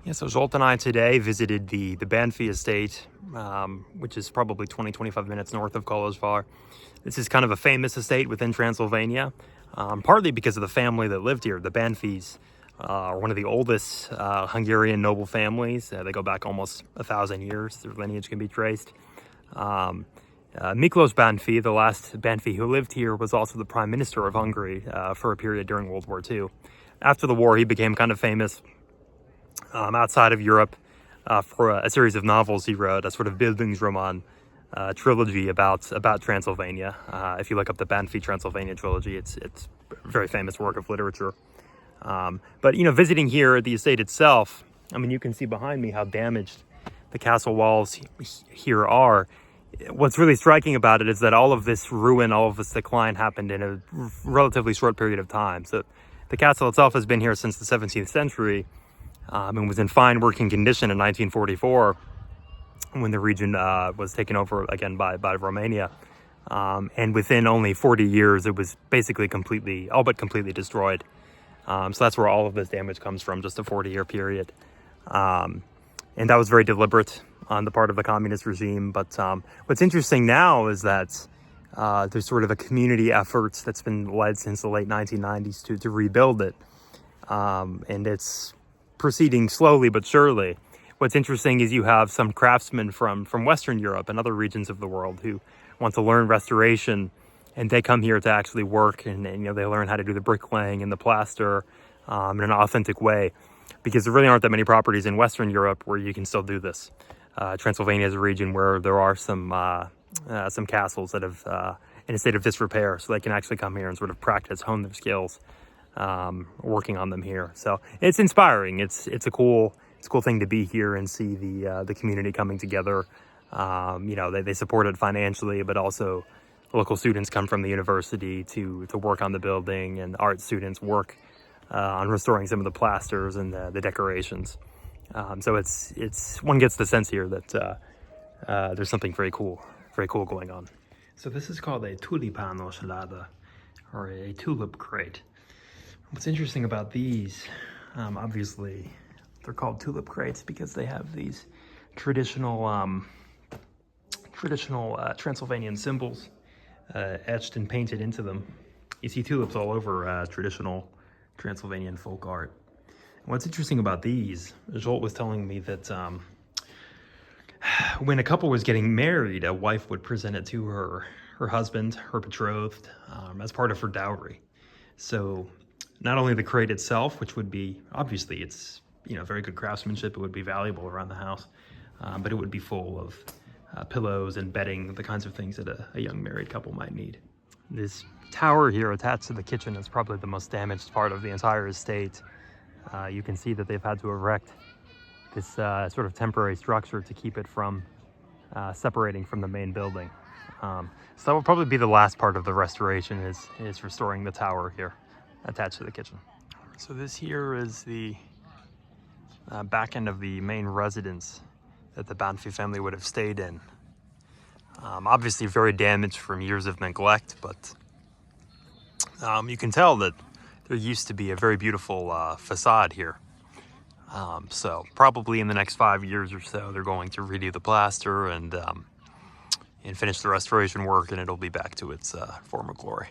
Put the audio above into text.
Yeah, so Zsolt and I today visited the Bánffy estate, which is probably 20-25 minutes north of Kolozsvár. This is kind of a famous estate within Transylvania, partly because of the family that lived here. The Bánffys are one of the oldest Hungarian noble families. They go back almost 1,000 years. Their lineage can be traced. Miklós Bánffy, the last Bánffy who lived here, was also the prime minister of Hungary for a period during World War II. After the war, he became kind of famous outside of Europe for a series of novels he wrote, a sort of Bildungsroman trilogy about Transylvania. If you look up the Bánffy Transylvania trilogy, it's a very famous work of literature. But, you know, visiting here at the estate itself, I mean, you can see behind me how damaged the castle walls here are. What's really striking about it is that all of this ruin, all of this decline happened in a relatively short period of time. So the castle itself has been here since the 17th century and was in fine working condition in 1944 when the region was taken over again by Romania. And within only 40 years, it was basically all but completely destroyed. So that's where all of this damage comes from, just a 40-year period. And that was very deliberate on the part of the communist regime. But what's interesting now is that there's sort of a community effort that's been led since the late 1990s to rebuild it. And it's proceeding slowly but surely. What's interesting is you have some craftsmen from Western Europe and other regions of the world who want to learn restoration, and they come here to actually work, and you know, they learn how to do the bricklaying and the plaster in an authentic way, because there really aren't that many properties in Western Europe where you can still do this. Transylvania is a region where there are some castles that have in a state of disrepair, so they can actually come here and sort of practice, hone their skills, working on them here. So it's inspiring. It's a cool thing to be here and see the community coming together. You know, they support it financially, but also local students come from the university to work on the building, and art students work on restoring some of the plasters and the decorations. So it's one gets the sense here that there's something very cool going on. So this is called a tulipános láda, or a tulip crate. What's interesting about these, obviously, they're called tulip crates because they have these traditional Transylvanian symbols etched and painted into them. You see tulips all over traditional Transylvanian folk art. And what's interesting about these, Zsolt was telling me that when a couple was getting married, a wife would present it to her husband, her betrothed, as part of her dowry. So not only the crate itself, which would be, obviously it's, you know, very good craftsmanship, it would be valuable around the house, but it would be full of pillows and bedding, the kinds of things that a young married couple might need. This tower here attached to the kitchen is probably the most damaged part of the entire estate. You can see that they've had to erect this sort of temporary structure to keep it from separating from the main building. So that will probably be the last part of the restoration, is restoring the tower here attached to the kitchen. So this here is the back end of the main residence that the Bánffy family would have stayed in. Obviously very damaged from years of neglect, but you can tell that there used to be a very beautiful facade here. So probably in the next 5 years or so, they're going to redo the plaster and finish the restoration work, and it'll be back to its former glory.